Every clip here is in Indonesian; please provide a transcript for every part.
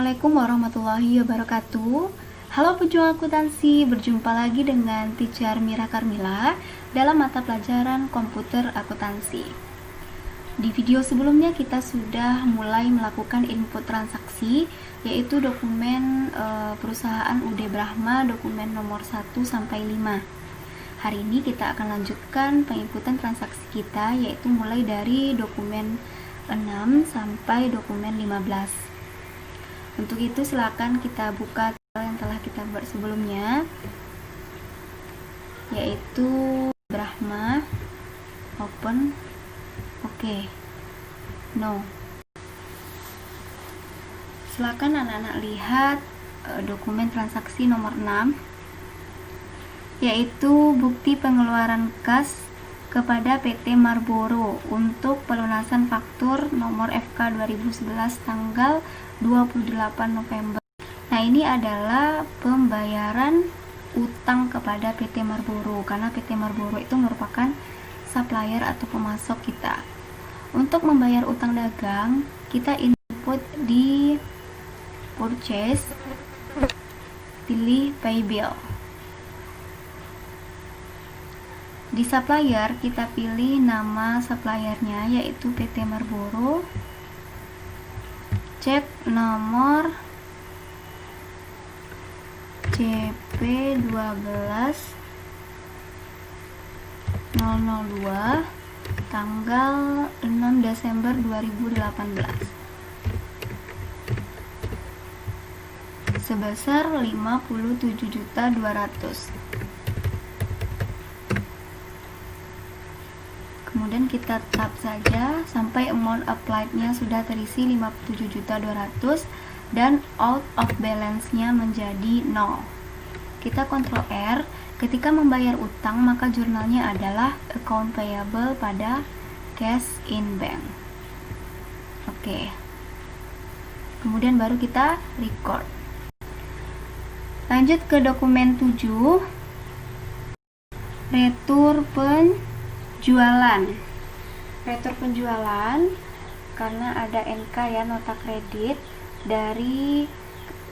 Assalamualaikum warahmatullahi wabarakatuh. Halo pejuang akuntansi, berjumpa lagi dengan Teacher Mira Karmila dalam mata pelajaran komputer akuntansi. Di video sebelumnya kita sudah mulai melakukan input transaksi, yaitu dokumen perusahaan UD Brahma, dokumen nomor 1 sampai 5. Hari ini kita akan lanjutkan penginputan transaksi kita, yaitu mulai dari dokumen 6 sampai dokumen 15. Untuk itu silakan kita buka yang telah kita buat sebelumnya, yaitu Brahma, open, oke, no. Silakan anak-anak lihat dokumen transaksi nomor 6, yaitu bukti pengeluaran kas kepada PT Marlboro untuk pelunasan faktur nomor FK 2011 tanggal 28 November. Nah, ini adalah pembayaran utang kepada PT Marlboro, karena PT Marlboro itu merupakan supplier atau pemasok kita. Untuk membayar utang dagang, kita input di purchase, pilih pay bill. Di supplier kita pilih nama suppliernya, yaitu PT Marlboro. Cek nomor CP12002 tanggal 6 Desember 2018 sebesar 57.200.000. Kemudian kita tap saja sampai amount applied-nya sudah terisi 57.200.000 dan out of balance-nya menjadi 0. Kita Ctrl R. Ketika membayar utang, maka jurnalnya adalah account payable pada cash in bank. Oke. Kemudian baru kita record. Lanjut ke dokumen 7. Retur penjualan. Retur penjualan karena ada NK ya, nota kredit dari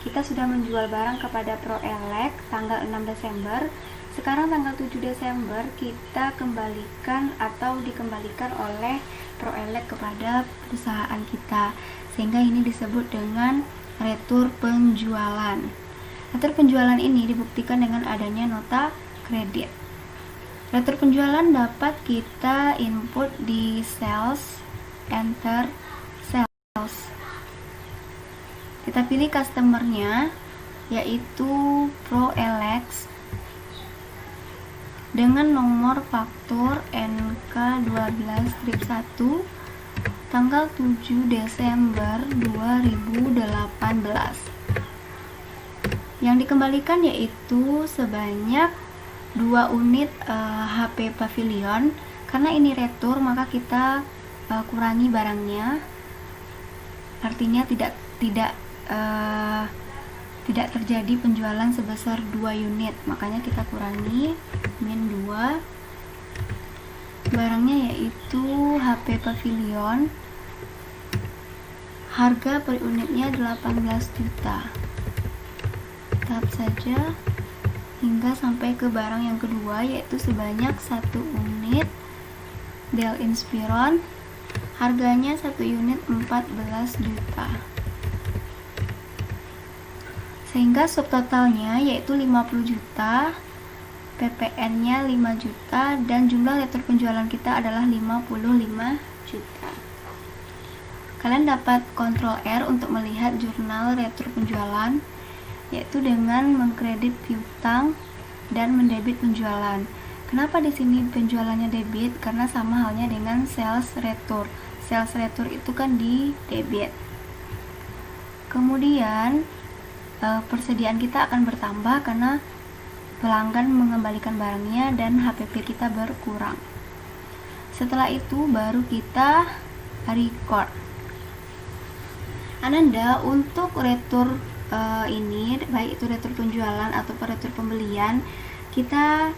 kita sudah menjual barang kepada ProElek tanggal 6 Desember. Sekarang tanggal 7 Desember kita kembalikan atau dikembalikan oleh ProElek kepada perusahaan kita, sehingga ini disebut dengan retur penjualan. Retur penjualan ini dibuktikan dengan adanya nota kredit. Retur penjualan dapat kita input di sales, enter sales. Kita pilih customernya, yaitu ProElek dengan nomor faktur NK12-1 tanggal 7 Desember 2018. Yang dikembalikan yaitu sebanyak 2 unit HP Pavilion. Karena ini retur, maka kita kurangi barangnya, artinya tidak terjadi penjualan sebesar 2 unit, makanya kita kurangi min 2. Barangnya yaitu HP Pavilion, harga per unitnya 18 juta. Tap saja hingga sampai ke barang yang kedua, yaitu sebanyak 1 unit Dell Inspiron, harganya 1 unit 14 juta. Sehingga subtotalnya yaitu 50 juta, PPN-nya 5 juta, dan jumlah retur penjualan kita adalah 55 juta. Kalian dapat Ctrl R untuk melihat jurnal retur penjualan, yaitu dengan mengkredit piutang dan mendebit penjualan. Kenapa di sini penjualannya debit? Karena sama halnya dengan sales retur. Sales retur itu kan di debit. Kemudian persediaan kita akan bertambah karena pelanggan mengembalikan barangnya dan HPP kita berkurang. Setelah itu baru kita record. Ananda, untuk retur ini, baik itu retur penjualan atau retur pembelian, kita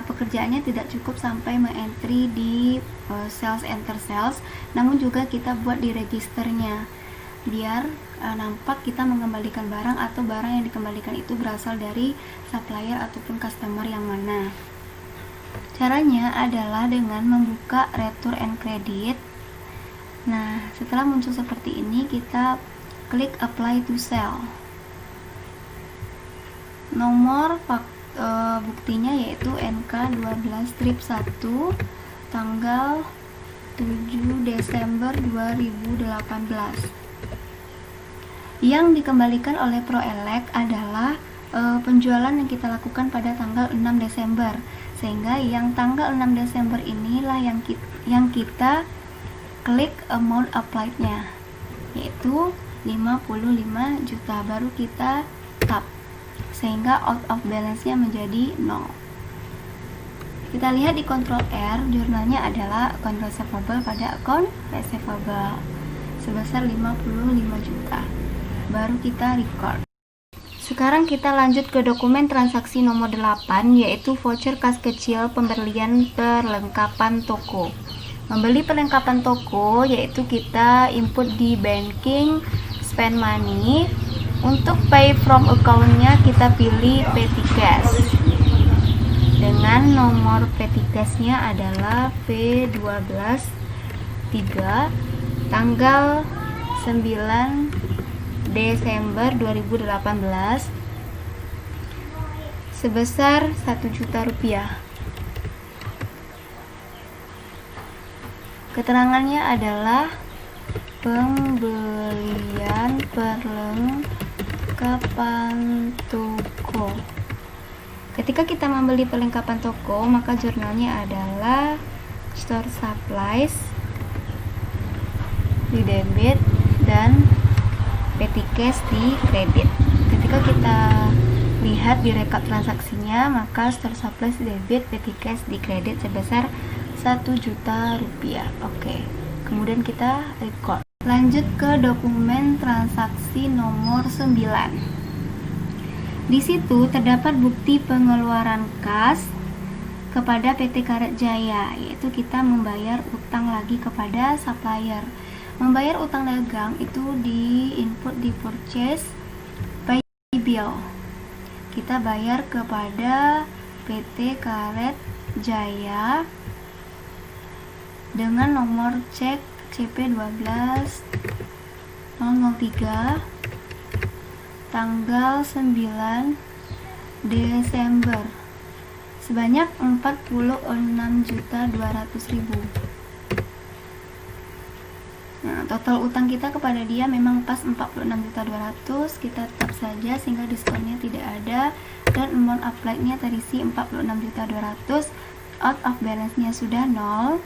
pekerjaannya tidak cukup sampai mengentry di sales, enter sales, namun juga kita buat di registernya. biar nampak kita mengembalikan barang atau barang yang dikembalikan itu berasal dari supplier ataupun customer yang mana. Caranya adalah dengan membuka return and credit. Nah, setelah muncul seperti ini, kita klik apply to sell. Nomor buktinya yaitu NK12-1 tanggal 7 Desember 2018. Yang dikembalikan oleh ProElek adalah penjualan yang kita lakukan pada tanggal 6 Desember. Sehingga yang tanggal 6 Desember inilah yang kita klik amount applied-nya, yaitu 55 juta. Baru kita tap, sehingga out of balance-nya menjadi 0. Kita lihat di Ctrl R, jurnalnya adalah account receivable pada account receivable sebesar 55 juta. Baru kita record. Sekarang kita lanjut ke dokumen transaksi nomor 8, yaitu voucher kas kecil pembelian perlengkapan toko. Membeli perlengkapan toko yaitu kita input di banking, spend money. Untuk pay from account-nya kita pilih petty cash. Dengan nomor petty cash-nya adalah P123 tanggal 9 Desember 2018 sebesar 1 juta rupiah. Keterangannya adalah pembelian perlengkapan toko. Ketika kita membeli perlengkapan toko, maka jurnalnya adalah store supplies di debit dan petty cash di kredit. Ketika kita lihat di rekap transaksinya, maka store supplies debit, petty cash di kredit sebesar 1 juta rupiah. Oke. Kemudian kita record. Lanjut ke dokumen transaksi nomor 9. Di situ terdapat bukti pengeluaran kas kepada PT Karet Jaya, yaitu kita membayar utang lagi kepada supplier. Membayar utang dagang itu di input di purchase by bill. Kita bayar kepada PT Karet Jaya dengan nomor cek CP12003 tanggal 9 Desember sebanyak 46.200.000. Nah, total utang kita kepada dia memang pas 46.200.000. Kita tap saja sehingga diskonnya tidak ada dan amount applied-nya terisi 46.200.000. Out of balance-nya sudah 0.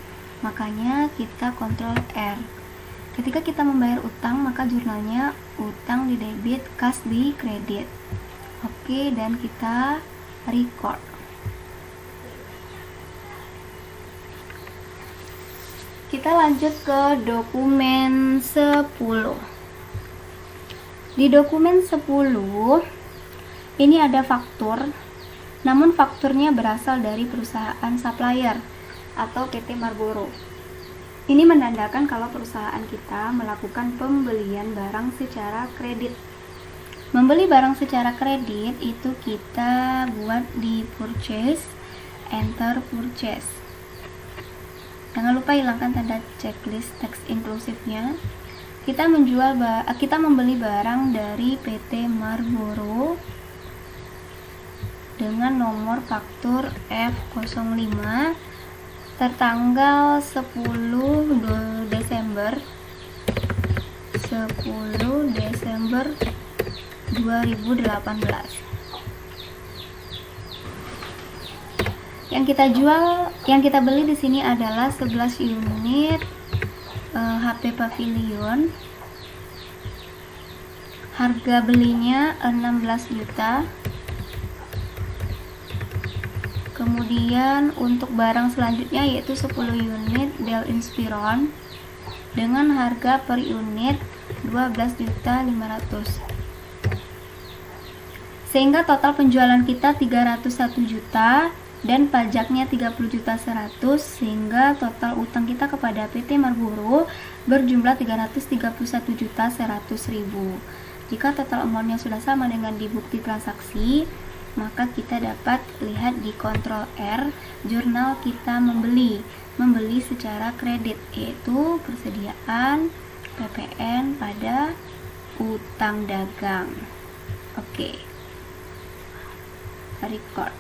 Makanya kita Ctrl R. Ketika kita membayar utang, maka jurnalnya utang di debit, kas di kredit. Oke, dan kita record. Kita lanjut ke dokumen 10. Di dokumen 10 ini ada faktur, namun fakturnya berasal dari perusahaan supplier atau PT Marlboro. Ini menandakan kalau perusahaan kita melakukan pembelian barang secara kredit. Membeli barang secara kredit itu kita buat di purchase, enter purchase. Jangan lupa hilangkan tanda checklist teks inklusifnya. Kita membeli barang dari PT Marlboro dengan nomor faktur F05 tertanggal 10 Desember 2018. Yang kita beli di sini adalah 11 unit HP Pavilion. Harga belinya 16 juta. Kemudian untuk barang selanjutnya yaitu 10 unit Dell Inspiron dengan harga per unit 12.500.000. Sehingga total penjualan kita 301 juta dan pajaknya 30.100.000, sehingga total utang kita kepada PT Marlboro berjumlah 331.100.000. Jika total amountnya sudah sama dengan di bukti transaksi, maka kita dapat lihat di kontrol R, jurnal kita membeli secara kredit, yaitu persediaan PPN pada utang dagang. Oke, record.